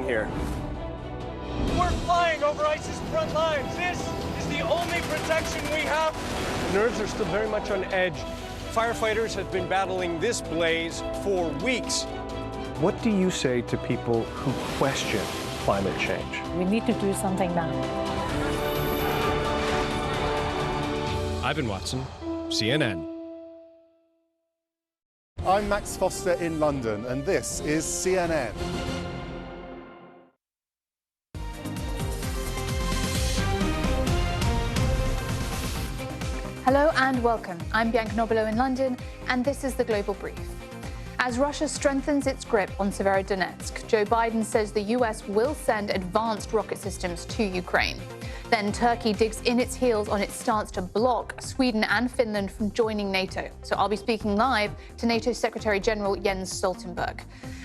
happening here. We're flying over ISIS front lines. This is the only protection we have. The nerves are still very much on edge. Firefighters have been battling this blaze for weeks. What do you say to people who question climate change? We need to do something now. Ivan Watson, CNN. I'm Max Foster in London, and this is CNN. Hello and welcome. I'm Bianca Nobilo in London, and this is the Global Brief. As Russia strengthens its grip on Severodonetsk, Joe Biden says the US will send advanced rocket systems to Ukraine. Then Turkey digs in its heels on its stance to block Sweden and Finland from joining NATO. So I'll be speaking live to NATO Secretary General Jens Stoltenberg.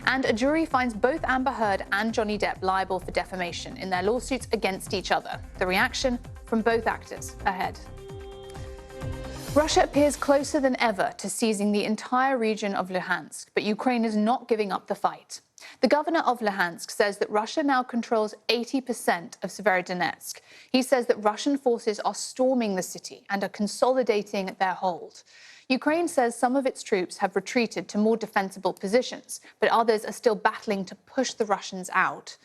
And a jury finds both Amber Heard and Johnny Depp liable for defamation in their lawsuits against each other. The reaction from both actors ahead. Russia appears closer than ever to seizing the entire region of Luhansk, but Ukraine is not giving up the fight. The governor of Luhansk says that Russia now controls 80% of Severodonetsk. He says that Russian forces are storming the city and are consolidating their hold. Ukraine says some of its troops have retreated to more defensible positions, but others are still battling to push the Russians out.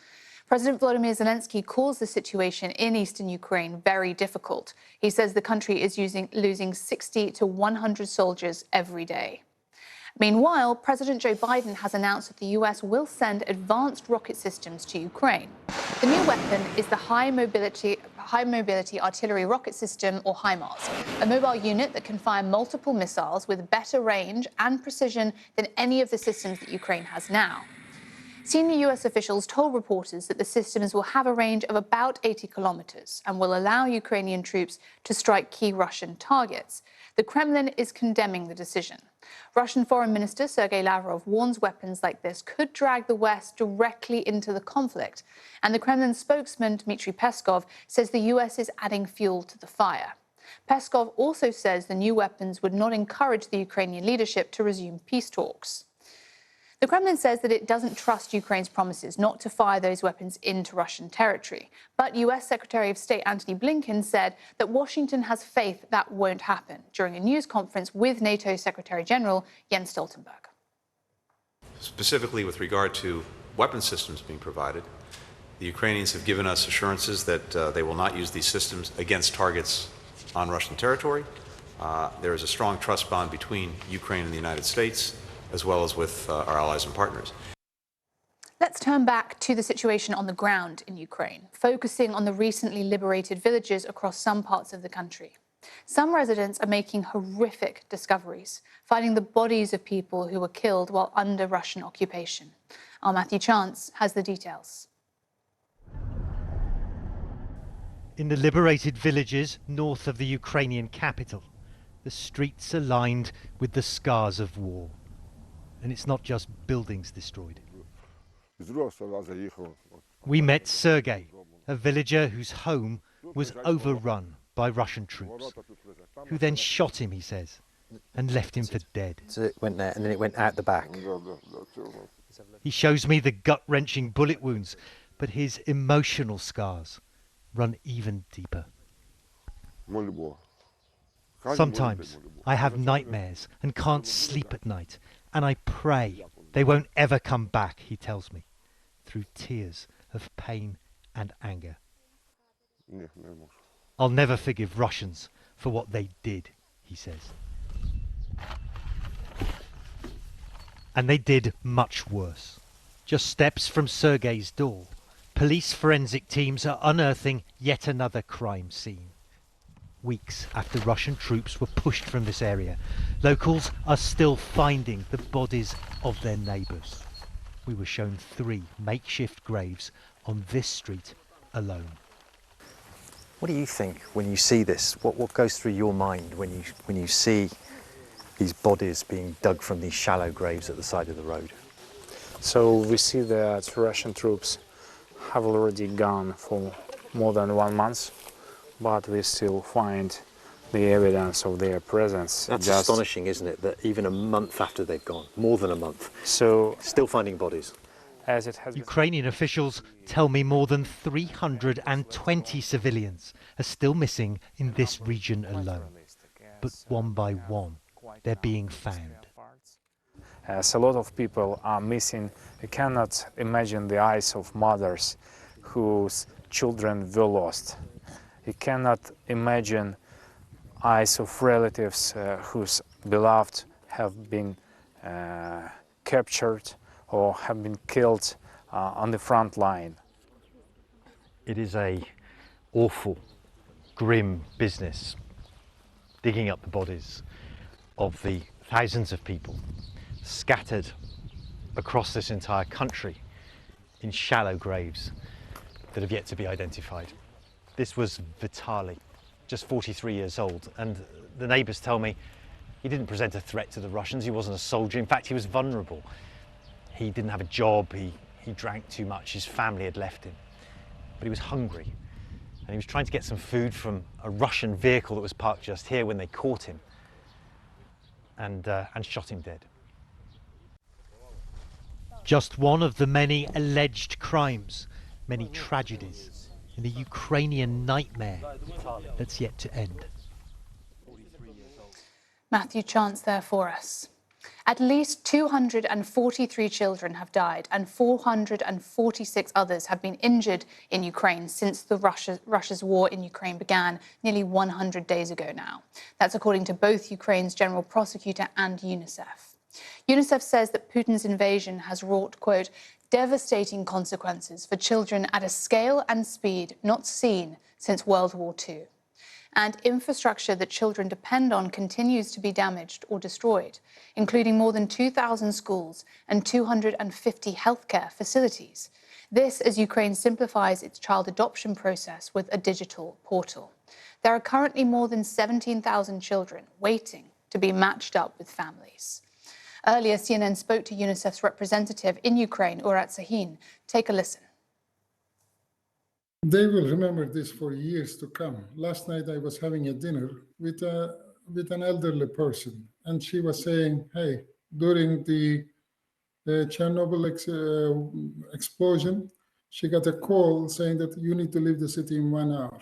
President Volodymyr Zelensky calls the situation in eastern Ukraine very difficult. He says the country is losing 60 to 100 soldiers every day. Meanwhile, President Joe Biden has announced that the US will send advanced rocket systems to Ukraine. The new weapon is the High Mobility Artillery Rocket System, or HIMARS, a mobile unit that can fire multiple missiles with better range and precision than any of the systems that Ukraine has now. Senior US officials told reporters that the systems will have a range of about 80 kilometers and will allow Ukrainian troops to strike key Russian targets. The Kremlin is condemning the decision. Russian Foreign Minister Sergei Lavrov warns weapons like this could drag the West directly into the conflict. And the Kremlin spokesman Dmitry Peskov says the US is adding fuel to the fire. Peskov also says the new weapons would not encourage the Ukrainian leadership to resume peace talks. The Kremlin says that it doesn't trust Ukraine's promises not to fire those weapons into Russian territory. But US Secretary of State Antony Blinken said that Washington has faith that won't happen during a news conference with NATO Secretary General Jens Stoltenberg. Specifically with regard to weapon systems being provided, the Ukrainians have given us assurances that they will not use these systems against targets on Russian territory. There is a strong trust bond between Ukraine and the United States, as well as with our allies and partners. Let's turn back to the situation on the ground in Ukraine, focusing on the recently liberated villages across some parts of the country. Some residents are making horrific discoveries, finding the bodies of people who were killed while under Russian occupation. Our Matthew Chance has the details. In the liberated villages north of the Ukrainian capital, the streets are lined with the scars of war. And it's not just buildings destroyed. We met Sergei, a villager whose home was overrun by Russian troops, who then shot him, he says, and left him for dead. So it went there and then it went out the back. He shows me the gut-wrenching bullet wounds, but his emotional scars run even deeper. Sometimes I have nightmares and can't sleep at night. And I pray they won't ever come back, he tells me, through tears of pain and anger. I'll never forgive Russians for what they did, he says. And they did much worse. Just steps from Sergei's door, police forensic teams are unearthing yet another crime scene. Weeks after Russian troops were pushed from this area, locals are still finding the bodies of their neighbours. We were shown 3 makeshift graves on this street alone. What do you think when you see this? What goes through your mind when you see these bodies being dug from these shallow graves at the side of the road? So we see that Russian troops have already gone for more than 1 month. But we still find the evidence of their presence. That's astonishing, isn't it? That even a month after they've gone, more than a month, so still finding bodies. as it has Ukrainian officials tell me more than 320 civilians are still missing in this region alone. But one by one, they're being found. As a lot of people are missing, you cannot imagine the eyes of mothers whose children were lost. You cannot imagine eyes of relatives whose beloved have been captured or have been killed on the front line. It is a awful, grim business, digging up the bodies of the thousands of people scattered across this entire country in shallow graves that have yet to be identified. This was Vitali, just 43 years old, and the neighbours tell me he didn't present a threat to the Russians. He wasn't a soldier. In fact, he was vulnerable. He didn't have a job. He drank too much. His family had left him. But he was hungry, and he was trying to get some food from a Russian vehicle that was parked just here when they caught him and shot him dead. Just one of the many alleged crimes, many tragedies in the Ukrainian nightmare that's yet to end. Matthew Chance there for us. At least 243 children have died and 446 others have been injured in Ukraine since Russia's war in Ukraine began nearly 100 days ago now. That's according to both Ukraine's general prosecutor and UNICEF. UNICEF says that Putin's invasion has wrought, quote, devastating consequences for children at a scale and speed not seen since World War II. And infrastructure that children depend on continues to be damaged or destroyed, including more than 2,000 schools and 250 healthcare facilities. This as Ukraine simplifies its child adoption process with a digital portal. There are currently more than 17,000 children waiting to be matched up with families. Earlier, CNN spoke to UNICEF's representative in Ukraine, Urat Sahin. Take a listen. They will remember this for years to come. Last night I was having a dinner with an elderly person, and she was saying, hey, during the Chernobyl explosion, she got a call saying that you need to leave the city in 1 hour.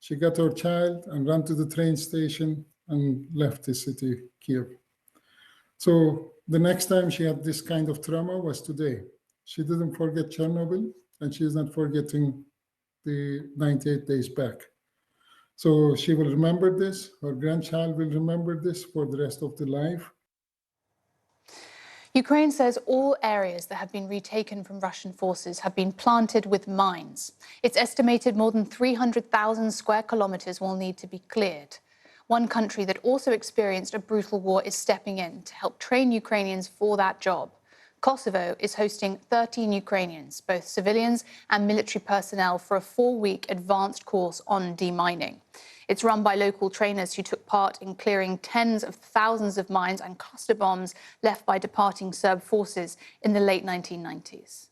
She got her child and ran to the train station and left the city, Kiev. So the next time she had this kind of trauma was today. She didn't forget Chernobyl, and she's not forgetting the 98 days back. So she will remember this, her grandchild will remember this for the rest of their life. Ukraine says all areas that have been retaken from Russian forces have been planted with mines. It's estimated more than 300,000 square kilometers will need to be cleared. One country that also experienced a brutal war is stepping in to help train Ukrainians for that job. Kosovo is hosting 13 Ukrainians, both civilians and military personnel, for a 4-week advanced course on demining. It's run by local trainers who took part in clearing tens of thousands of mines and cluster bombs left by departing Serb forces in the late 1990s.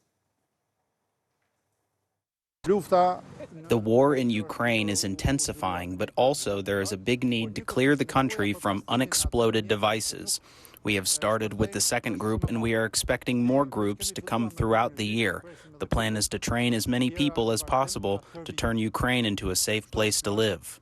The war in Ukraine is intensifying, but also there is a big need to clear the country from unexploded devices. We have started with the second group, and we are expecting more groups to come throughout the year. The plan is to train as many people as possible to turn Ukraine into a safe place to live.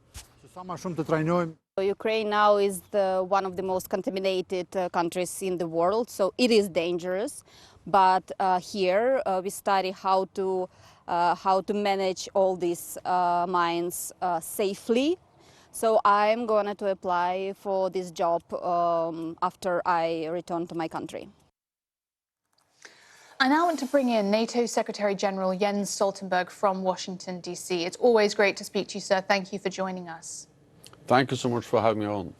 Ukraine now is one of the most contaminated countries in the world, so it is dangerous. But here we study how to manage all these mines safely. So I'm going to apply for this job after I return to my country. I now want to bring in NATO Secretary General Jens Stoltenberg from Washington, D.C. It's always great to speak to you, sir. Thank you for joining us. Thank you so much for having me on.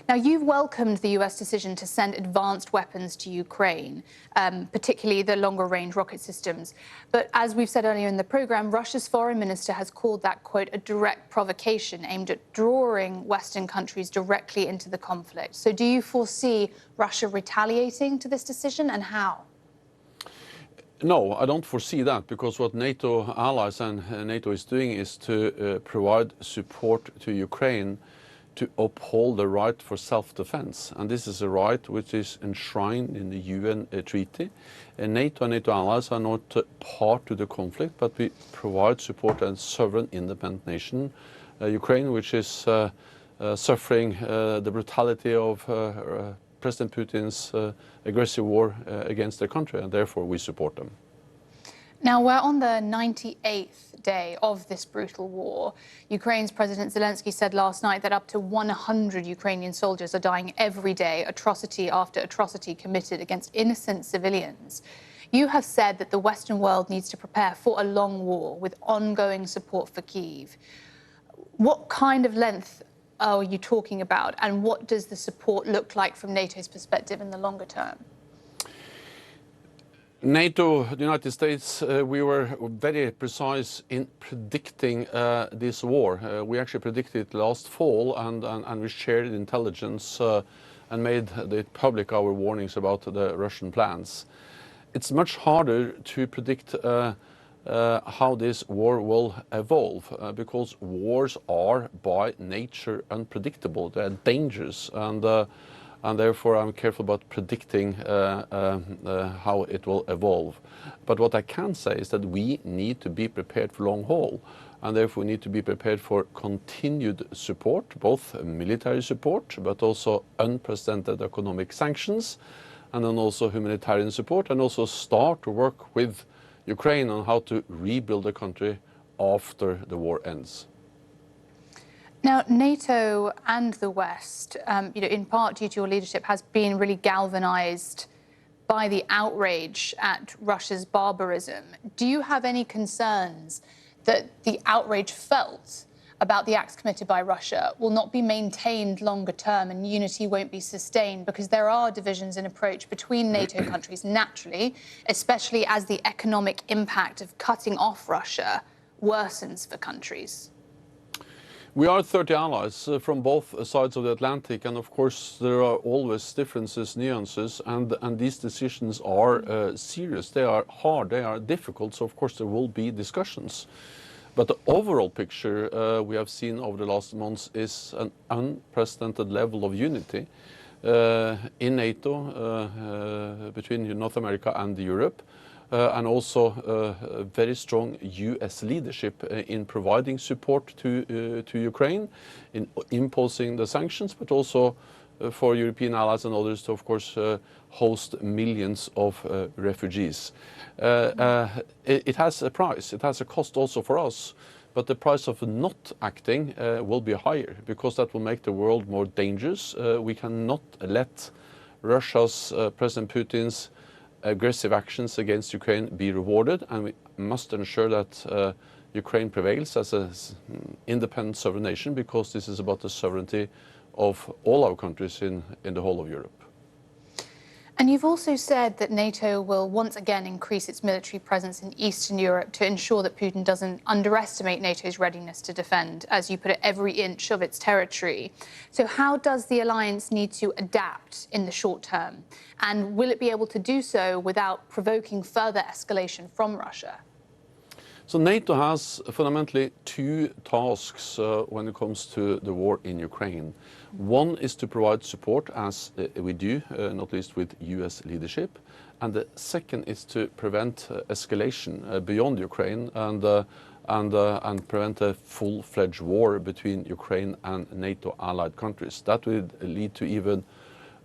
Now, you've welcomed the U.S. decision to send advanced weapons to Ukraine, particularly the longer-range rocket systems. But as we've said earlier in the programme, Russia's foreign minister has called that, quote, a direct provocation aimed at drawing Western countries directly into the conflict. So do you foresee Russia retaliating to this decision, and how? No, I don't foresee that, because what NATO allies and NATO is doing is to provide support to Ukraine to uphold the right for self-defense. And this is a right which is enshrined in the UN treaty. NATO and NATO allies are not part of the conflict, but we provide support to a sovereign independent nation, Ukraine, which is suffering the brutality of President Putin's aggressive war against their country, and therefore we support them. Now, we're on the 98th day of this brutal war. Ukraine's President Zelensky said last night that up to 100 Ukrainian soldiers are dying every day, atrocity after atrocity committed against innocent civilians. You have said that the Western world needs to prepare for a long war with ongoing support for Kyiv. What kind of length are you talking about, and what does the support look like from NATO's perspective in the longer term? NATO, the United States, we were very precise in predicting this war. We actually predicted it last fall, and we shared intelligence and made it public our warnings about the Russian plans. It's much harder to predict how this war will evolve because wars are by nature unpredictable. They are dangerous, and therefore I'm careful about predicting how it will evolve. But what I can say is that we need to be prepared for long haul, and therefore we need to be prepared for continued support, both military support, but also unprecedented economic sanctions, and then also humanitarian support, and also start to work with Ukraine on how to rebuild the country after the war ends. Now, NATO and the West, in part due to your leadership, has been really galvanized by the outrage at Russia's barbarism. Do you have any concerns that the outrage felt about the acts committed by Russia will not be maintained longer term and unity won't be sustained, because there are divisions in approach between NATO countries naturally, especially as the economic impact of cutting off Russia worsens for countries? We are 30 allies from both sides of the Atlantic, and of course there are always differences, nuances, and these decisions are serious. They are hard, they are difficult, so of course there will be discussions. But the overall picture we have seen over the last months is an unprecedented level of unity in NATO between North America and Europe, and also very strong US leadership in providing support to Ukraine, in imposing the sanctions, but also for European allies and others to, of course, host millions of refugees. It has a price, it has a cost also for us, but the price of not acting will be higher, because that will make the world more dangerous. We cannot let Russia's President Putin's aggressive actions against Ukraine be rewarded, and we must ensure that Ukraine prevails as an independent sovereign nation, because this is about the sovereignty of all our countries in the whole of Europe. And you've also said that NATO will once again increase its military presence in Eastern Europe to ensure that Putin doesn't underestimate NATO's readiness to defend, as you put it, every inch of its territory. So how does the alliance need to adapt in the short term? And will it be able to do so without provoking further escalation from Russia? So NATO has fundamentally two tasks when it comes to the war in Ukraine. One is to provide support, as we do, not least with US leadership. And the second is to prevent escalation beyond Ukraine and prevent a full-fledged war between Ukraine and NATO allied countries. That would lead to even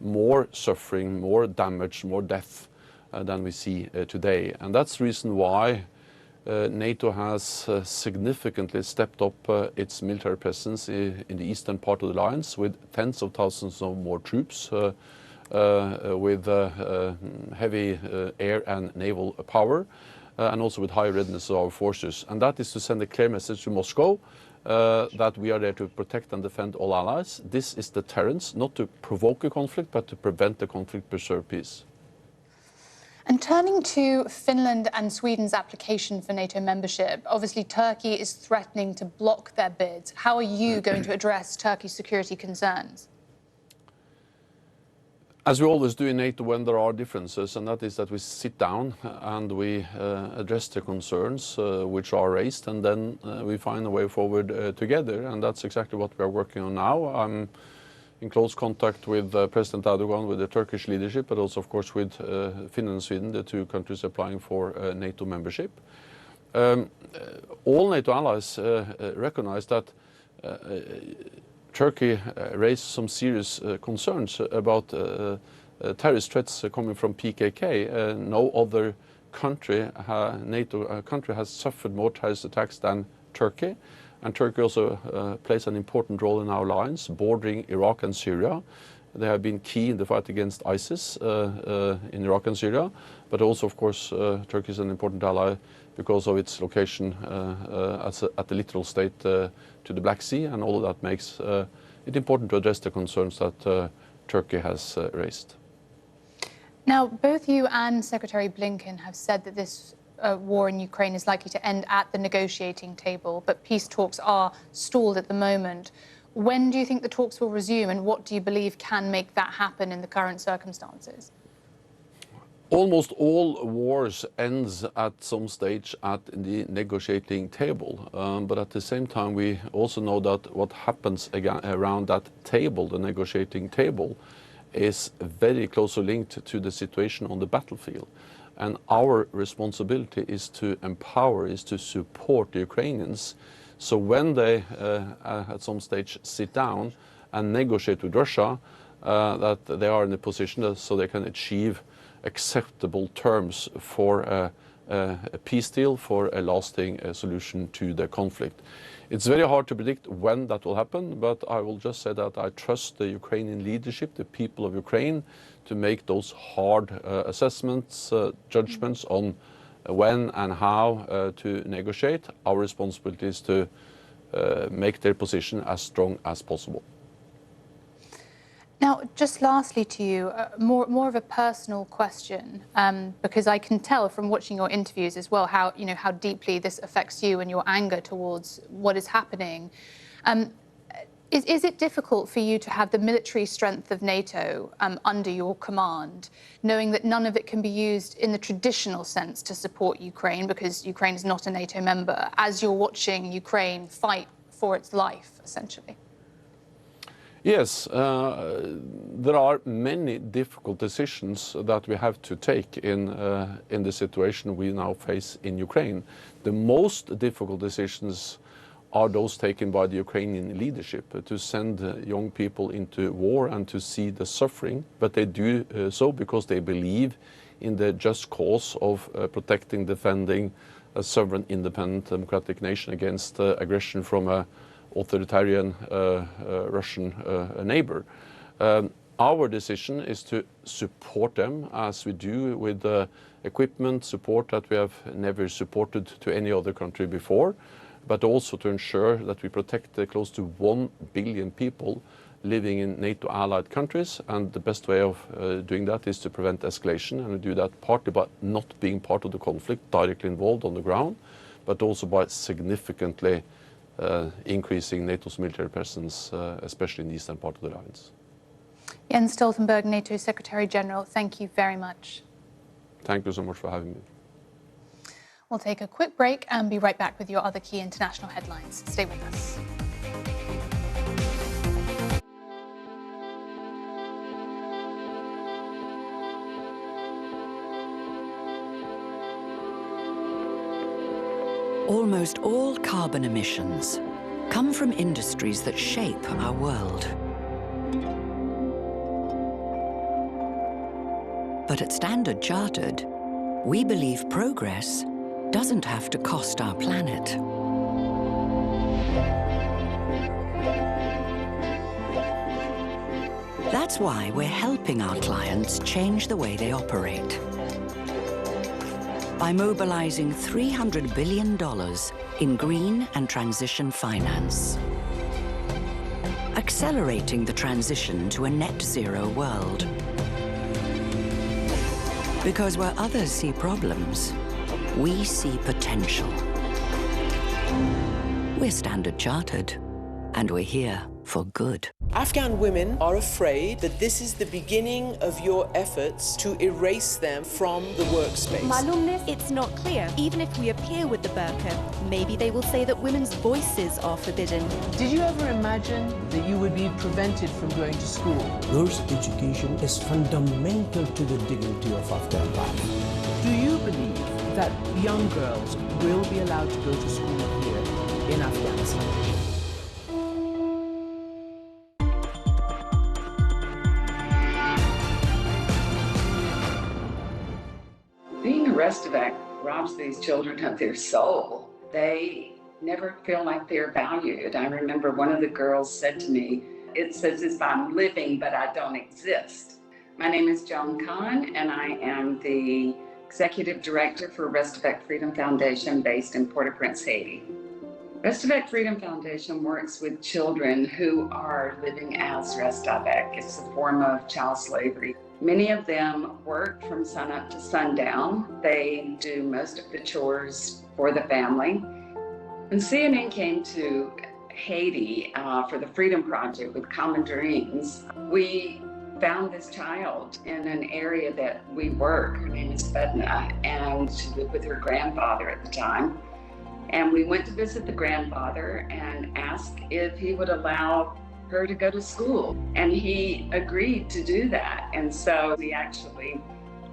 more suffering, more damage, more death than we see today. And that's the reason why NATO has significantly stepped up its military presence in the eastern part of the alliance, with tens of thousands of more troops, with heavy air and naval power, and also with high readiness of our forces. And that is to send a clear message to Moscow that we are there to protect and defend all allies. This is deterrence, not to provoke a conflict, but to prevent the conflict, preserve peace. And turning to Finland and Sweden's application for NATO membership, obviously Turkey is threatening to block their bids. How are you going to address Turkey's security concerns? as we always do in NATO when there are differences, and that is that we sit down and we address the concerns which are raised, and then we find a way forward together, and that's exactly what we are working on now. I'm in close contact with President Erdogan, with the Turkish leadership, but also, of course, with Finland and Sweden, the two countries applying for NATO membership. All NATO allies recognize that Turkey raised some serious concerns about terrorist threats coming from PKK. No other country, NATO country, has suffered more terrorist attacks than Turkey. And Turkey also plays an important role in our alliance, bordering Iraq and Syria. They have been key in the fight against ISIS in Iraq and Syria, but also, of course, Turkey is an important ally because of its location at the littoral state to the Black Sea, and all of that makes it important to address the concerns that Turkey has raised. Now, both you and Secretary Blinken have said that this war in Ukraine is likely to end at the negotiating table, but peace talks are stalled at the moment. When do you think the talks will resume, and what do you believe can make that happen in the current circumstances? Almost all wars ends at some stage at the negotiating table, but at the same time we also know that what happens around that table, the negotiating table, is very closely linked to the situation on the battlefield. And our responsibility is to empower, is to support the Ukrainians. So when they at some stage sit down and negotiate with Russia, that they are in a position so they can achieve acceptable terms for a peace deal, for a lasting solution to the conflict. It's very hard to predict when that will happen, but I will just say that I trust the Ukrainian leadership, the people of Ukraine, to make those hard assessments, judgments on when and how to negotiate. Our responsibility is to make their position as strong as possible. Now, just lastly to you, more of a personal question, because I can tell from watching your interviews as well how deeply this affects you and your anger towards what is happening. Is it difficult for you to have the military strength of NATO under your command, knowing that none of it can be used in the traditional sense to support Ukraine, because Ukraine is not a NATO member, as you're watching Ukraine fight for its life, essentially? Yes, there are many difficult decisions that we have to take in the situation we now face in Ukraine. The most difficult decisions are those taken by the Ukrainian leadership to send young people into war and to see the suffering, but they do so because they believe in the just cause of protecting, defending a sovereign, independent, democratic nation against aggression from a authoritarian Russian neighbor. Our decision is to support them as we do with equipment support that we have never supported to any other country before, but also to ensure that we protect the close to 1 billion people living in NATO allied countries. And the best way of doing that is to prevent escalation, and we do that partly by not being part of the conflict directly involved on the ground, but also by significantly increasing NATO's military presence, especially in the eastern part of the alliance. Jens Stoltenberg, NATO Secretary General, thank you very much. Thank you so much for having me. We'll take a quick break and be right back with your other key international headlines. Stay with us. Almost all carbon emissions come from industries that shape our world. But at Standard Chartered, we believe progress doesn't have to cost our planet. That's why we're helping our clients change the way they operate by mobilizing $300 billion in green and transition finance, accelerating the transition to a net zero world. Because where others see problems, we see potential. We're Standard Chartered, and we're here for good. Afghan women are afraid that this is the beginning of your efforts to erase them from the workspace. Malumnis, it's not clear. Even if we appear with the burqa, maybe they will say that women's voices are forbidden. Did you ever imagine that you would be prevented from going to school? Girls' education is fundamental to the dignity of Afghan life. Do you believe that young girls will be allowed to go to school here in Afghanistan? Being a Restovac robs these children of their soul. They never feel like they're valued. I remember one of the girls said to me, "It's as if I'm living, but I don't exist." My name is Joan Kahn, and I am the Executive Director for Restovac Freedom Foundation based in Port-au-Prince, Haiti. Restovac Freedom Foundation works with children who are living as Restovac. It's a form of child slavery. Many of them work from sunup to sundown. They do most of the chores for the family. When CNN came to Haiti for the Freedom Project with Common Dreams, we found this child in an area that we work. Her name is Fedna, and she lived with her grandfather at the time. And we went to visit the grandfather and asked if he would allow her to go to school. And he agreed to do that. And so we actually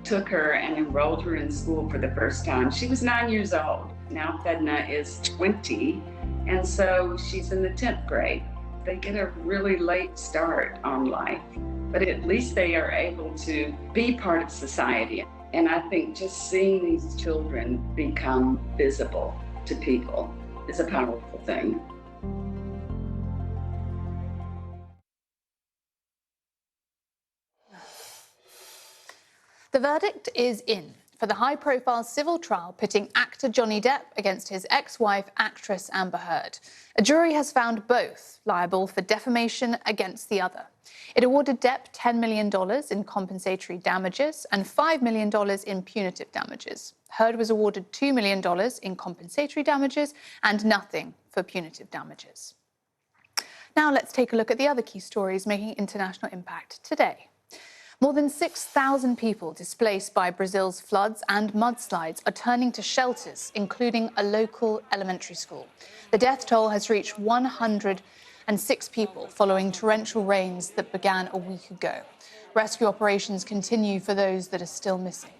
took her and enrolled her in school for the first time. She was 9 years old. Now Fedna is 20, and so she's in the 10th grade. They get a really late start on life, but at least they are able to be part of society. And I think just seeing these children become visible to people is a powerful thing. The verdict is in for the high-profile civil trial pitting actor Johnny Depp against his ex-wife, actress Amber Heard. A jury has found both liable for defamation against the other. It awarded Depp $10 million in compensatory damages and $5 million in punitive damages. Heard was awarded $2 million in compensatory damages and nothing for punitive damages. Now let's take a look at the other key stories making international impact today. More than 6,000 people displaced by Brazil's floods and mudslides are turning to shelters, including a local elementary school. The death toll has reached 106 people following torrential rains that began a week ago. Rescue operations continue for those that are still missing.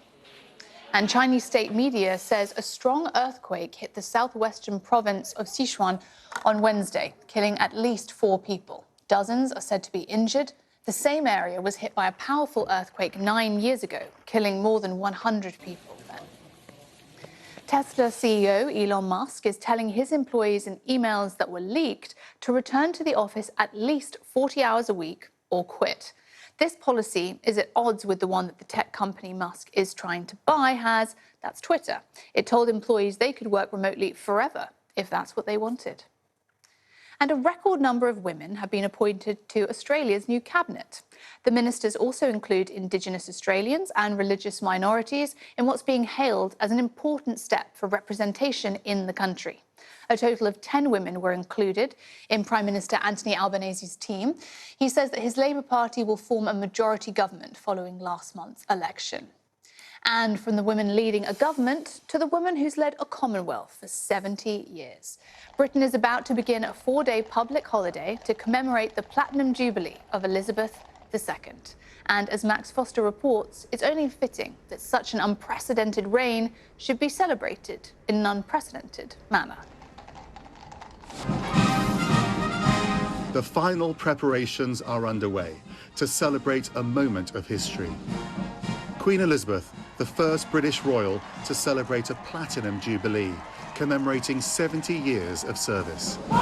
And Chinese state media says a strong earthquake hit the southwestern province of Sichuan on Wednesday, killing at least 4 people. Dozens are said to be injured. The same area was hit by a powerful earthquake 9 years ago, killing more than 100 people then. Tesla CEO Elon Musk is telling his employees in emails that were leaked to return to the office at least 40 hours a week or quit. This policy is at odds with the one that the tech company Musk is trying to buy has, that's Twitter. It told employees they could work remotely forever if that's what they wanted. And a record number of women have been appointed to Australia's new cabinet. The ministers also include Indigenous Australians and religious minorities in what's being hailed as an important step for representation in the country. A total of 10 women were included in Prime Minister Anthony Albanese's team. He says that his Labour Party will form a majority government following last month's election. And from the woman leading a government to the woman who's led a Commonwealth for 70 years. Britain is about to begin a 4-day public holiday to commemorate the Platinum Jubilee of Elizabeth II. And as Max Foster reports, it's only fitting that such an unprecedented reign should be celebrated in an unprecedented manner. The final preparations are underway to celebrate a moment of history. Queen Elizabeth, the first British royal to celebrate a Platinum Jubilee, commemorating 70 years of service. The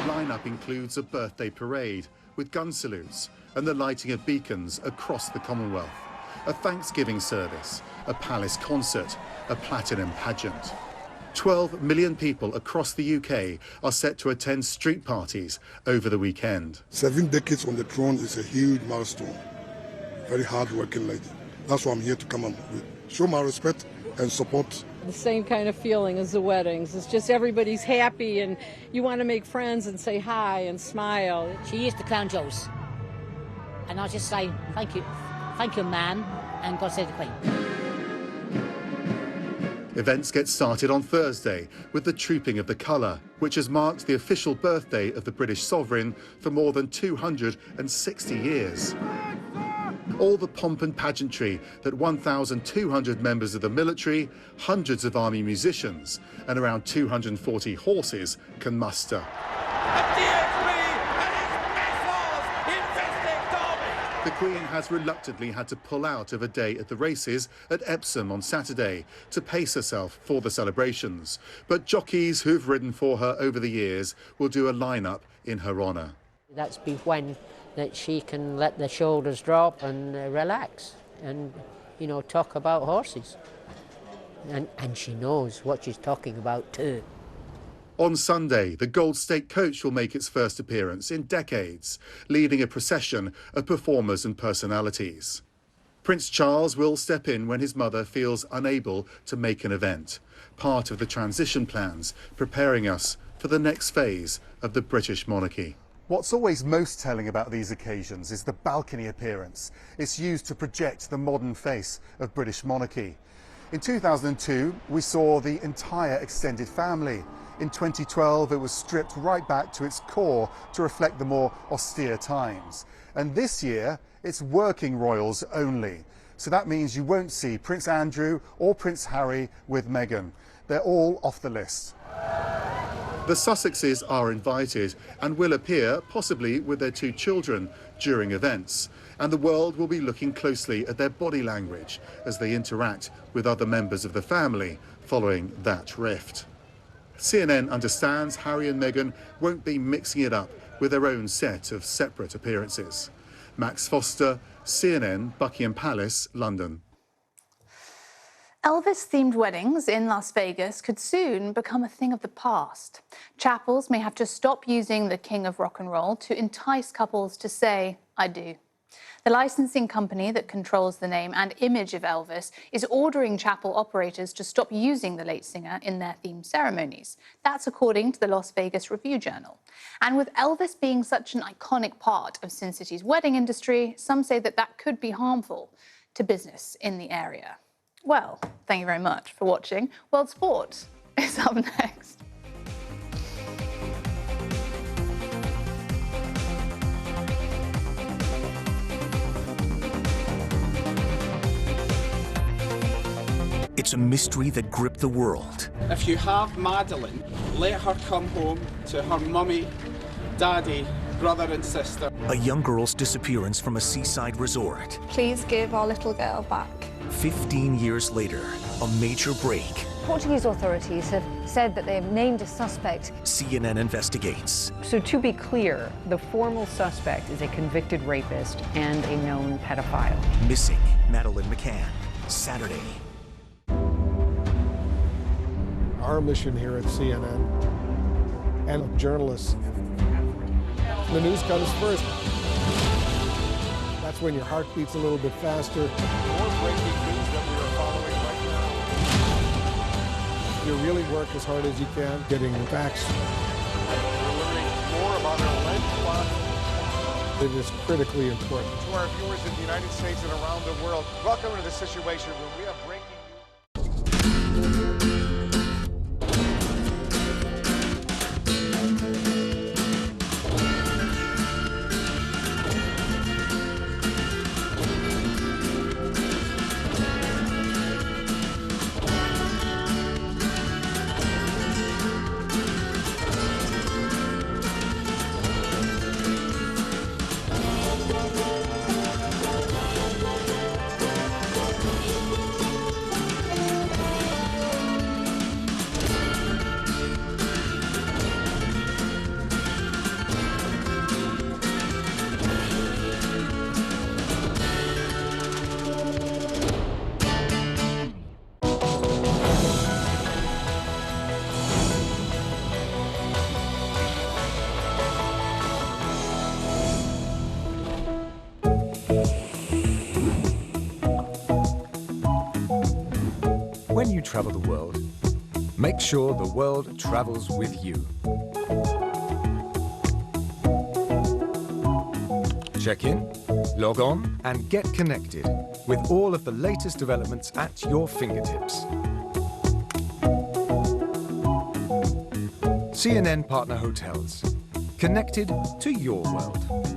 lineup includes a birthday parade with gun salutes and the lighting of beacons across the Commonwealth, a Thanksgiving service, a palace concert, a platinum pageant. 12 million people across the UK are set to attend street parties over the weekend. 7 decades on the throne is a huge milestone. Very hard-working lady. That's why I'm here to come and show my respect and support the same kind of feeling as the weddings. It's just everybody's happy and you want to make friends and say hi and smile. She is the Crown Jewels. And I'll just say thank you, man, and God save the Queen. Events get started on Thursday with the Trooping of the Colour, which has marked the official birthday of the British sovereign for more than 260 years. All the pomp and pageantry that 1,200 members of the military, hundreds of army musicians and around 240 horses can muster. The Queen has reluctantly had to pull out of a day at the races at Epsom on Saturday to pace herself for the celebrations. But jockeys who've ridden for her over the years will do a lineup in her honour. That's be when that she can let the shoulders drop and relax and, you know, talk about horses. And she knows what she's talking about too. On Sunday, the Gold State Coach will make its first appearance in decades, leading a procession of performers and personalities. Prince Charles will step in when his mother feels unable to make an event, part of the transition plans preparing us for the next phase of the British monarchy. What's always most telling about these occasions is the balcony appearance. It's used to project the modern face of British monarchy. In 2002, we saw the entire extended family. In 2012, it was stripped right back to its core to reflect the more austere times. And this year, it's working royals only. So that means you won't see Prince Andrew or Prince Harry with Meghan. They're all off the list. The Sussexes are invited and will appear, possibly with their 2 children, during events. And the world will be looking closely at their body language as they interact with other members of the family following that rift. CNN understands Harry and Meghan won't be mixing it up with their own set of separate appearances. Max Foster, CNN, Buckingham Palace, London. Elvis-themed weddings in Las Vegas could soon become a thing of the past. Chapels may have to stop using the King of Rock and Roll to entice couples to say, "I do." The licensing company that controls the name and image of Elvis is ordering chapel operators to stop using the late singer in their themed ceremonies. That's according to the Las Vegas Review-Journal. And with Elvis being such an iconic part of Sin City's wedding industry, some say that that could be harmful to business in the area. Well, thank you very much for watching. World Sport is up next. It's a mystery that gripped the world. If you have Madeleine, let her come home to her mummy, daddy, brother and sister. A young girl's disappearance from a seaside resort. Please give our little girl back. 15 years later, a major break. Portuguese authorities have said that they have named a suspect. CNN investigates. So to be clear, the formal suspect is a convicted rapist and a known pedophile. Missing Madeleine McCann, Saturday. Our mission here at CNN and journalists, the news comes first. That's when your heart beats a little bit faster. More breaking news that we are following right now. You really work as hard as you can, getting the facts. We're learning more about our lead clot. It is critically important. To our viewers in the United States and around the world, welcome to the Situation Room. We have breaking news. travel the world, make sure the world travels with you. Check in, log on, and get connected with all of the latest developments at your fingertips. CNN Partner Hotels. Connected to your world.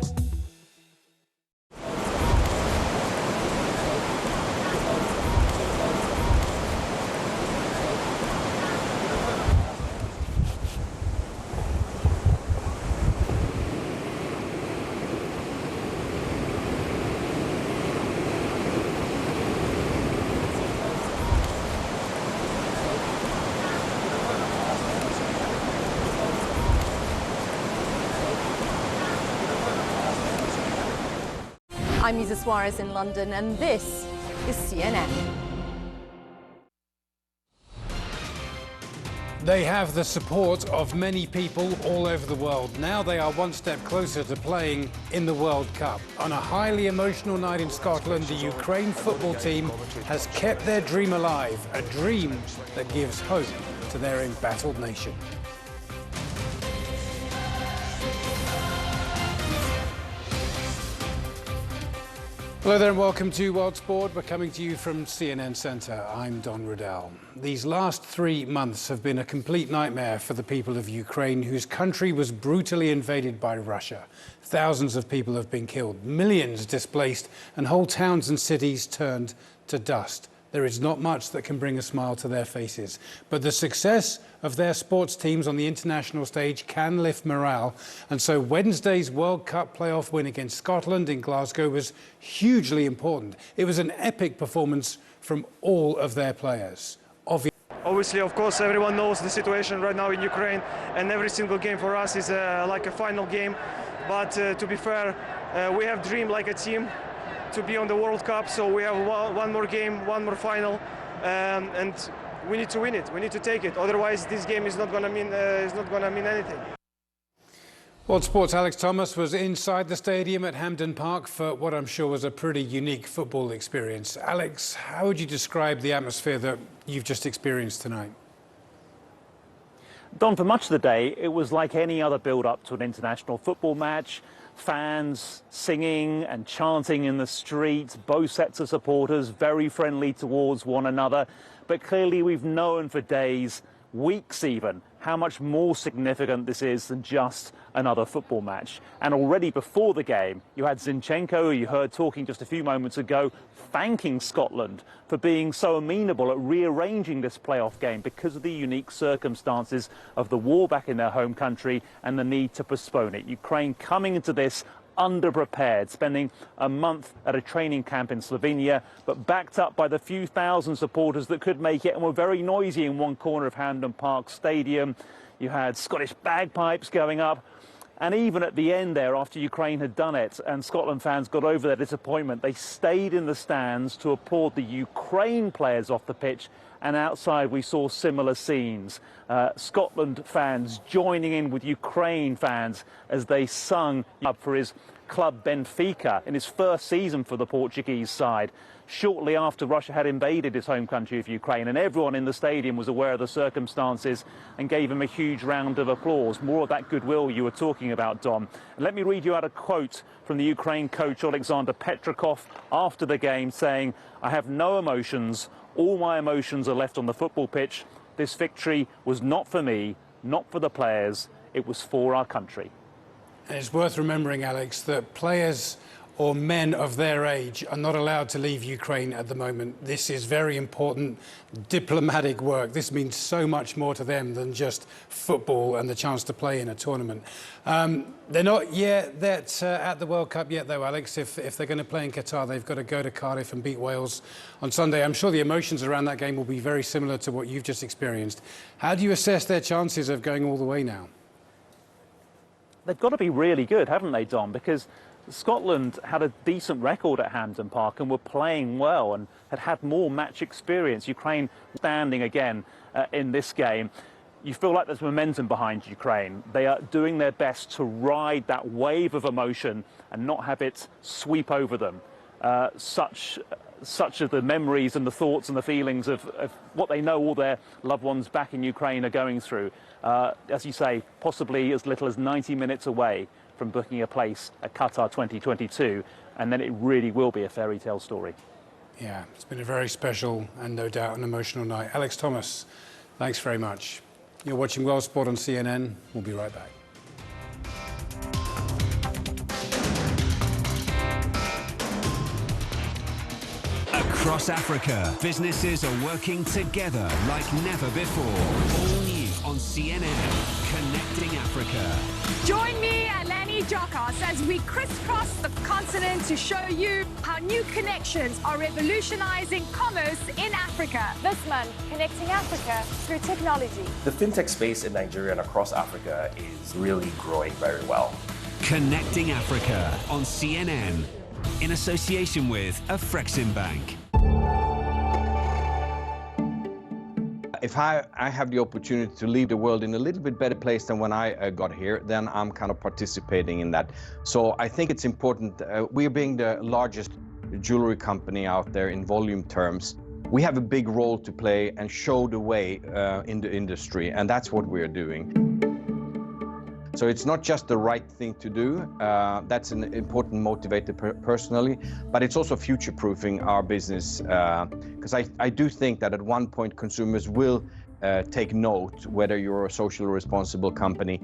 I'm Isa Suarez in London, and this is CNN. They have the support of many people all over the world. Now they are one step closer to playing in the World Cup. On a highly emotional night in Scotland, the Ukraine football team has kept their dream alive, a dream that gives hope to their embattled nation. Hello there and welcome to World Sport. We're coming to you from CNN Centre. I'm Don Riddell. These last 3 months have been a complete nightmare for the people of Ukraine, whose country was brutally invaded by Russia. Thousands of people have been killed, millions displaced, and whole towns and cities turned to dust. There is not much that can bring a smile to their faces, but the success of their sports teams on the international stage can lift morale, and so Wednesday's World Cup playoff win against Scotland in Glasgow was hugely important. It was an epic performance from all of their players. Obviously, of course, everyone knows the situation right now in Ukraine, and every single game for us is like a final game. But to be fair, we have dreamed like a team to be on the World Cup, so we have one more game, one more final, and we need to win it. We need to take it. Otherwise, this game is not going to mean anything. World Sports' Alex Thomas was inside the stadium at Hampden Park for what I'm sure was a pretty unique football experience. Alex, how would you describe the atmosphere that you've just experienced tonight? Don, for much of the day, it was like any other build-up to an international football match. Fans singing and chanting in the streets, both sets of supporters very friendly towards one another. But clearly we've known for days, weeks even, how much more significant this is than just another football match. And already before the game, you had Zinchenko, who you heard talking just a few moments ago, thanking Scotland for being so amenable at rearranging this playoff game because of the unique circumstances of the war back in their home country and the need to postpone it. Ukraine coming into this underprepared, spending a month at a training camp in Slovenia, but backed up by the few thousand supporters that could make it and were very noisy in one corner of Hampden Park Stadium. You had Scottish bagpipes going up. And even at the end there, after Ukraine had done it and Scotland fans got over their disappointment, they stayed in the stands to applaud the Ukraine players off the pitch. And outside we saw similar scenes. Scotland fans joining in with Ukraine fans as they sung up for his club Benfica in his first season for the Portuguese side, shortly after Russia had invaded his home country of Ukraine, and everyone in the stadium was aware of the circumstances and gave him a huge round of applause. More of that goodwill you were talking about, Dom. And let me read you out a quote from the Ukraine coach Alexander Petrakov after the game, saying, "I have no emotions. All my emotions are left on the football pitch. This victory was not for me, not for the players. It was for our country." And it's worth remembering, Alex, that players or men of their age are not allowed to leave Ukraine at the moment. This is very important diplomatic work. This means so much more to them than just football and the chance to play in a tournament. They're not yet at the World Cup yet, though, Alex. If they're going to play in Qatar, they've got to go to Cardiff and beat Wales on Sunday. I'm sure the emotions around that game will be very similar to what you've just experienced. How do you assess their chances of going all the way now? They've got to be really good, haven't they, Dom? Because Scotland had a decent record at Hampden Park and were playing well and had more match experience. Ukraine standing again in this game. You feel like there's momentum behind Ukraine. They are doing their best to ride that wave of emotion and not have it sweep over them. Such such of the memories and the thoughts and the feelings of what they know all their loved ones back in Ukraine are going through. As you say, possibly as little as 90 minutes away from booking a place at Qatar 2022, and then it really will be a fairy tale story. Yeah, it's been a very special and no doubt an emotional night. Alex Thomas, thanks very much. You're watching World Sport on CNN. We'll be right back. Across Africa, businesses are working together like never before. All new on CNN, Connecting Africa. Join me, Eleni Jokas, as we crisscross the continent to show you how new connections are revolutionizing commerce in Africa. This month, Connecting Africa through technology. The fintech space in Nigeria and across Africa is really growing very well. Connecting Africa on CNN, in association with Afreximbank. If I have the opportunity to leave the world in a little bit better place than when I got here, then I'm kind of participating in that. So I think it's important. We're being the largest jewelry company out there in volume terms. We have a big role to play and show the way in the industry, and that's what we're doing. So it's not just the right thing to do, that's an important motivator personally, but it's also future-proofing our business, because I do think that at one point consumers will take note whether you're a socially responsible company.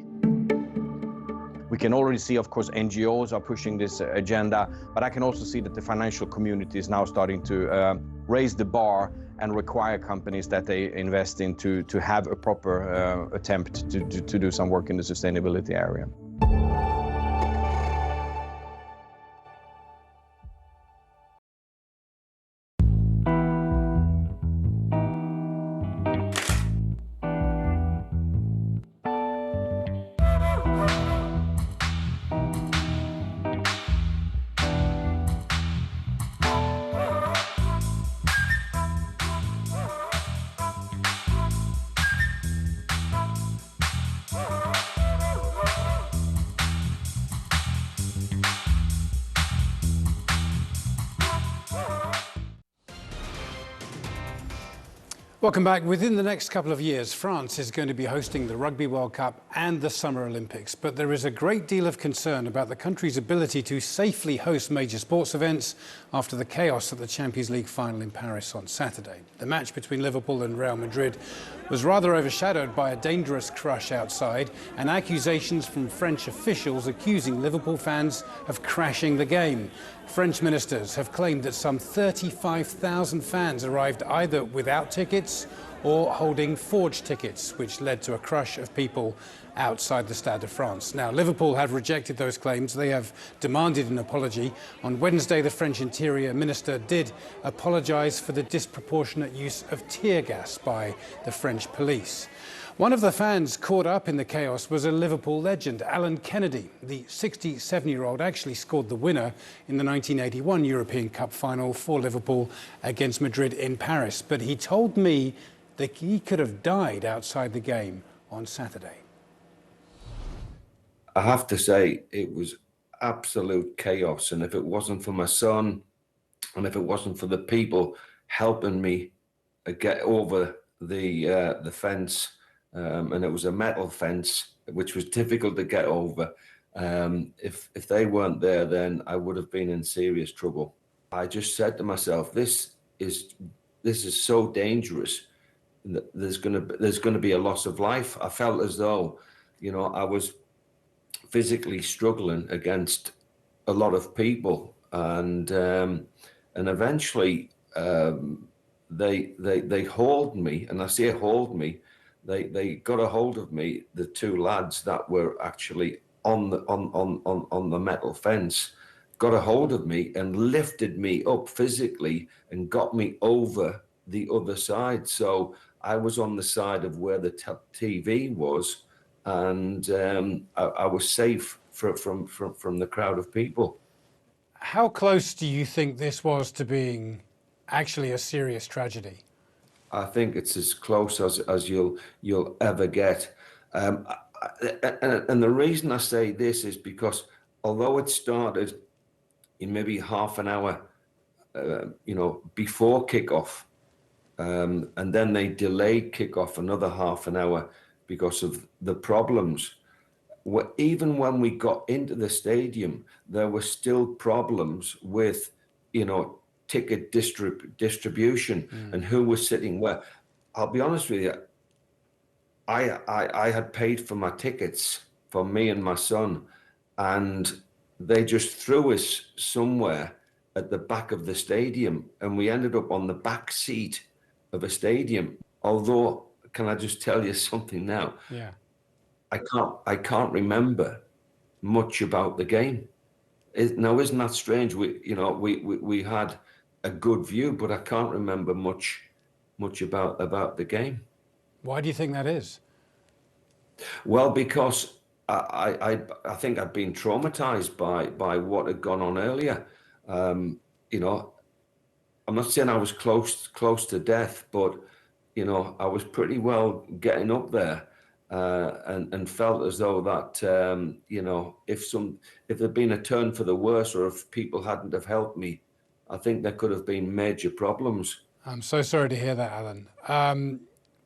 We can already see, of course, NGOs are pushing this agenda, but I can also see that the financial community is now starting to raise the bar and require companies that they invest in to have a proper attempt to do some work in the sustainability area. Welcome back. Within the next couple of years, France is going to be hosting the Rugby World Cup and the Summer Olympics. But there is a great deal of concern about the country's ability to safely host major sports events after the chaos at the Champions League final in Paris on Saturday. The match between Liverpool and Real Madrid was rather overshadowed by a dangerous crush outside and accusations from French officials accusing Liverpool fans of crashing the game. French ministers have claimed that some 35,000 fans arrived either without tickets or holding forged tickets, which led to a crush of people outside the Stade de France. Now, Liverpool have rejected those claims. They have demanded an apology. On Wednesday, the French Interior Minister did apologise for the disproportionate use of tear gas by the French police. One of the fans caught up in the chaos was a Liverpool legend, Alan Kennedy. The 67-year-old actually scored the winner in the 1981 European Cup final for Liverpool against Madrid in Paris. But he told me that he could have died outside the game on Saturday. I have to say it was absolute chaos, and if it wasn't for my son and if it wasn't for the people helping me get over the fence, and it was a metal fence which was difficult to get over, if they weren't there, then I would have been in serious trouble. I just said to myself, this is so dangerous. There's gonna be a loss of life. I felt as though, you know, I was physically struggling against a lot of people, and eventually they hauled me, and I say hauled me. They got a hold of me, the two lads that were actually on the metal fence, got a hold of me and lifted me up physically and got me over the other side. So I was on the side of where the TV was, and I was safe from the crowd of people. How close do you think this was to being actually a serious tragedy? I think it's as close as you'll ever get. And the reason I say this is because although it started in maybe half an hour before kickoff, and then they delayed kickoff another half an hour because of the problems. Even when we got into the stadium, there were still problems with, ticket distribution and who was sitting where. I'll be honest with you, I had paid for my tickets for me and my son, and they just threw us somewhere at the back of the stadium, and we ended up on the back seat of a stadium. Although, can I just tell you something now? Yeah. I can't remember much about the game. Now, isn't that strange? We had a good view, but I can't remember much about the game. Why do you think that is? Well, because I think I'd been traumatized by what had gone on earlier. I'm not saying I was close to death, but I was pretty well getting up there. And felt as though that if there'd been a turn for the worse, or if people hadn't have helped me, I think there could have been major problems. I'm so sorry to hear that, Alan.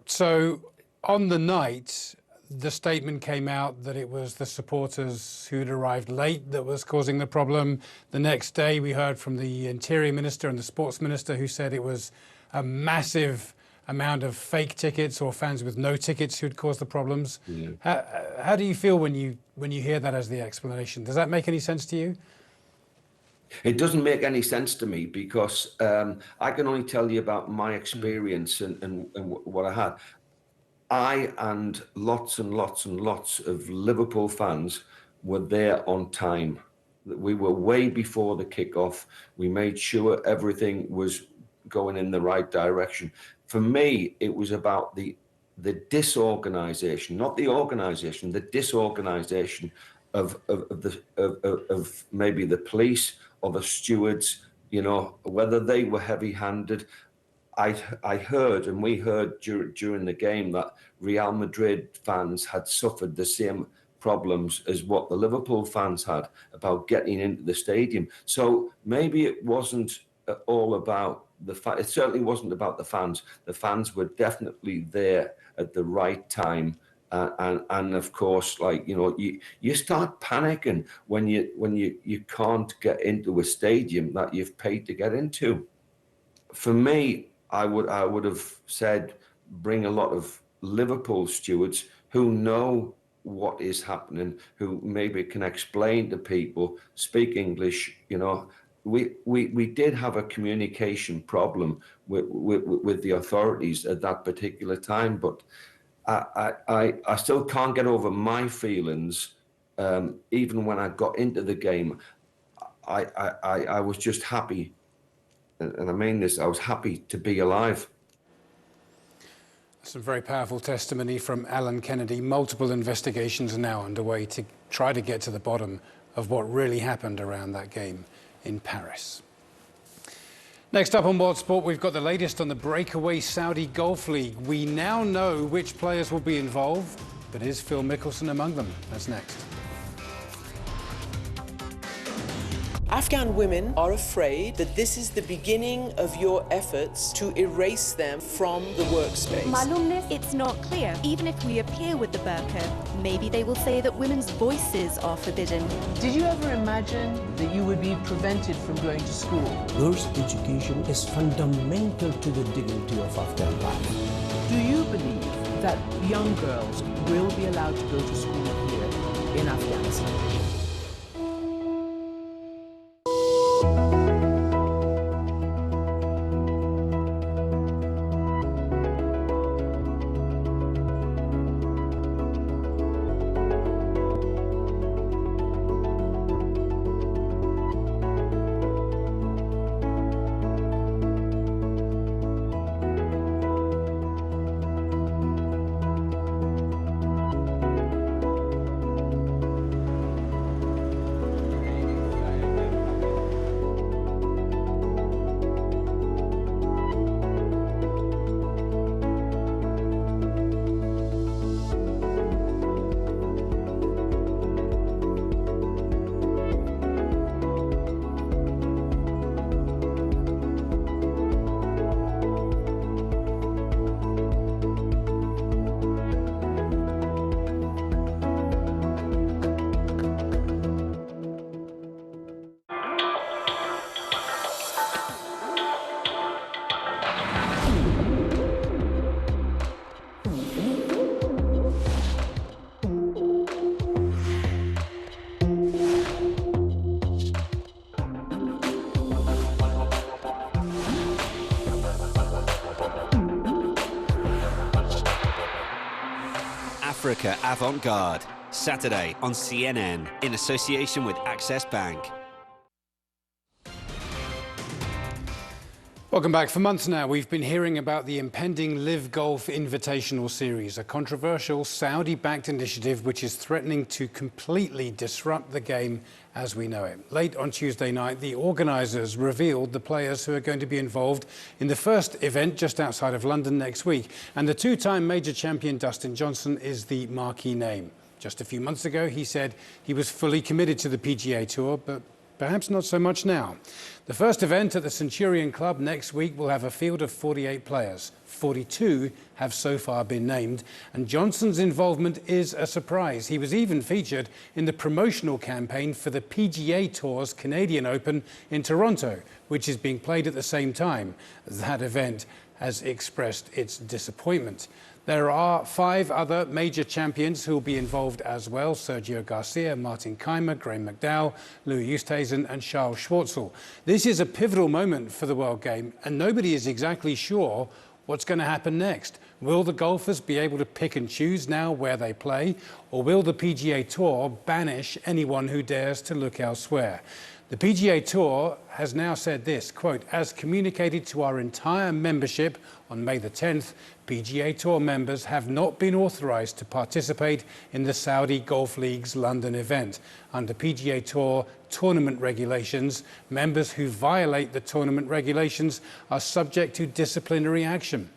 So on the night, the statement came out that it was the supporters who'd arrived late that was causing the problem. The next day, we heard from the Interior Minister and the Sports Minister, who said it was a massive amount of fake tickets or fans with no tickets who'd caused the problems. Yeah. How do you feel when you hear that as the explanation? Does that make any sense to you? It doesn't make any sense to me, because I can only tell you about my experience and what I had. I and lots of Liverpool fans were there on time. We were way before the kickoff. We made sure everything was going in the right direction. For me, it was about the disorganization, not the organization, the disorganization of maybe the police or the stewards, whether they were heavy-handed. I heard, and we heard during the game, that Real Madrid fans had suffered the same problems as what the Liverpool fans had about getting into the stadium. So maybe it wasn't all about it certainly wasn't about the fans. The fans were definitely there at the right time, and of course, you start panicking when you can't get into a stadium that you've paid to get into. For me, I would have said bring a lot of Liverpool stewards who know what is happening, who maybe can explain to people, speak English. We did have a communication problem with the authorities at that particular time, but I still can't get over my feelings. Even when I got into the game, I was just happy, and I mean this, I was happy to be alive. Some very powerful testimony from Alan Kennedy. Multiple investigations are now underway to try to get to the bottom of what really happened around that game in Paris. Next up on World Sport, we've got the latest on the breakaway Saudi Golf League. We now know which players will be involved, but is Phil Mickelson among them? That's next. Afghan women are afraid that this is the beginning of your efforts to erase them from the workspace. Malumnis, it's not clear. Even if we appear with the burqa, maybe they will say that women's voices are forbidden. Did you ever imagine that you would be prevented from going to school? Girls' education is fundamental to the dignity of Afghan life. Do you believe that young girls will be allowed to go to school here in Afghanistan? Africa Avant-Garde, Saturday on CNN, in association with Access Bank. Welcome back. For months now, we've been hearing about the impending Live Golf Invitational Series, a controversial Saudi-backed initiative which is threatening to completely disrupt the game as we know it. Late on Tuesday night, the organisers revealed the players who are going to be involved in the first event just outside of London next week. And the two-time major champion Dustin Johnson is the marquee name. Just a few months ago, he said he was fully committed to the PGA Tour, but perhaps not so much now. The first event at the Centurion Club next week will have a field of 48 players. 42 have so far been named, and Johnson's involvement is a surprise. He was even featured in the promotional campaign for the PGA Tour's Canadian Open in Toronto, which is being played at the same time. That event has expressed its disappointment. There are 5 other major champions who will be involved as well: Sergio Garcia, Martin Kaymer, Graham McDowell, Louis Oosthuizen and Charles Schwartzel. This is a pivotal moment for the World Game, and nobody is exactly sure what's going to happen next. Will the golfers be able to pick and choose now where they play, or will the PGA Tour banish anyone who dares to look elsewhere? The PGA Tour has now said this, quote, "As communicated to our entire membership on May the 10th, PGA Tour members have not been authorised to participate in the Saudi Golf League's London event. Under PGA Tour tournament regulations, members who violate the tournament regulations are subject to disciplinary action."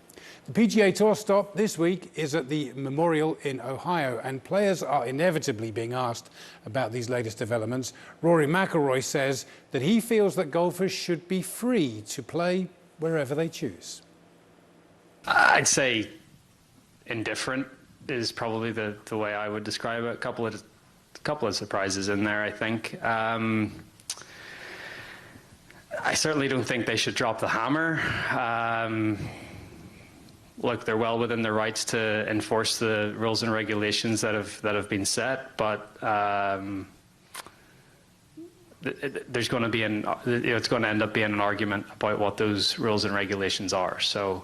The PGA Tour stop this week is at the Memorial in Ohio, and players are inevitably being asked about these latest developments. Rory McIlroy says that he feels that golfers should be free to play wherever they choose. I'd say indifferent is probably the way I would describe it. A couple of surprises in there, I think. I certainly don't think they should drop the hammer. Look, they're well within their rights to enforce the rules and regulations that have been set, but there's going to be it's going to end up being an argument about what those rules and regulations are. So,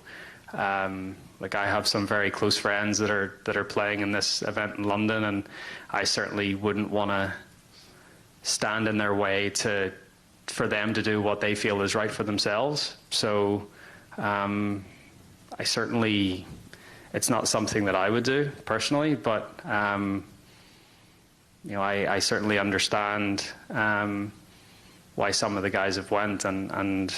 like, I have some very close friends that are playing in this event in London, and I certainly wouldn't want to stand in their way for them to do what they feel is right for themselves. So. It's not something that I would do personally, but I certainly understand why some of the guys have went, and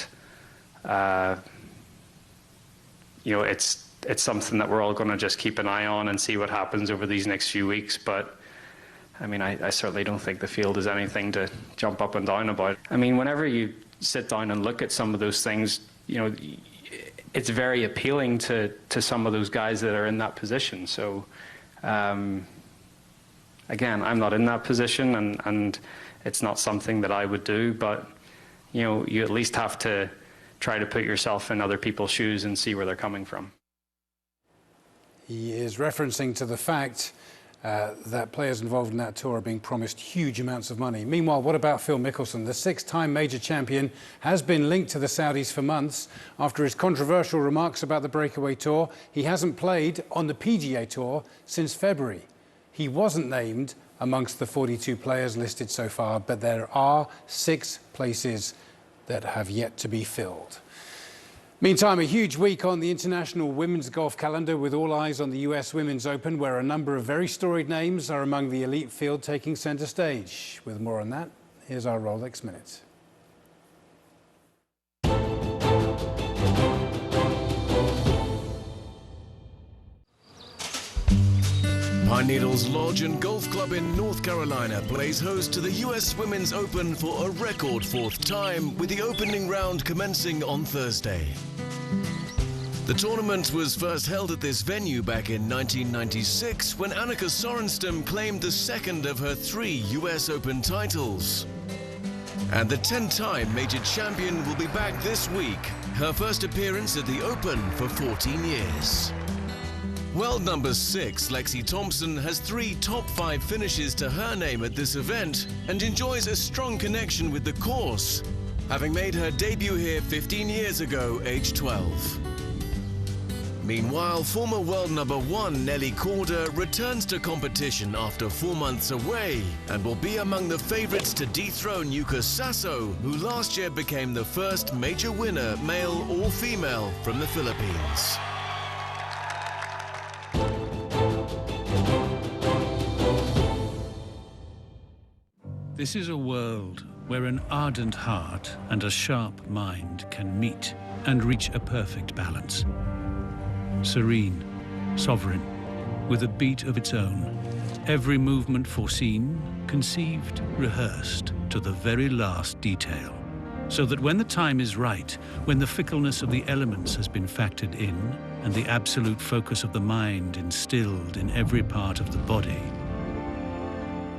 it's something that we're all going to just keep an eye on and see what happens over these next few weeks. But I mean, I certainly don't think the field is anything to jump up and down about. I mean, whenever you sit down and look at some of those things, it's very appealing to some of those guys that are in that position. So, again, I'm not in that position, and it's not something that I would do, but, you at least have to try to put yourself in other people's shoes and see where they're coming from. He is referencing to the fact that players involved in that tour are being promised huge amounts of money. Meanwhile, what about Phil Mickelson? The 6-time major champion has been linked to the Saudis for months. After his controversial remarks about the breakaway tour, he hasn't played on the PGA Tour since February. He wasn't named amongst the 42 players listed so far, but there are 6 places that have yet to be filled. Meantime, a huge week on the international women's golf calendar, with all eyes on the US Women's Open, where a number of very storied names are among the elite field taking centre stage. With more on that, here's our Rolex Minute. Pine Needles Lodge and Golf Club in North Carolina plays host to the US Women's Open for a record 4th time, with the opening round commencing on Thursday. The tournament was first held at this venue back in 1996, when Annika Sorenstam claimed the 2nd of her 3 US Open titles. And the 10-time major champion will be back this week, her first appearance at the Open for 14 years. World number 6, Lexi Thompson, has 3 top 5 finishes to her name at this event and enjoys a strong connection with the course, having made her debut here 15 years ago, age 12. Meanwhile, former world #1 Nelly Korda returns to competition after 4 months away and will be among the favourites to dethrone Yuka Sasso, who last year became the first major winner, male or female, from the Philippines. This is a world where an ardent heart and a sharp mind can meet and reach a perfect balance. Serene, sovereign, with a beat of its own. Every movement foreseen, conceived, rehearsed to the very last detail. So that when the time is right, when the fickleness of the elements has been factored in, and the absolute focus of the mind instilled in every part of the body,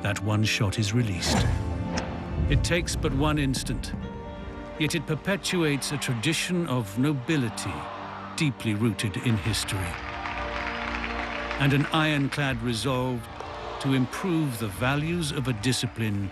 that one shot is released. It takes but one instant, yet it perpetuates a tradition of nobility deeply rooted in history, and an ironclad resolve to improve the values of a discipline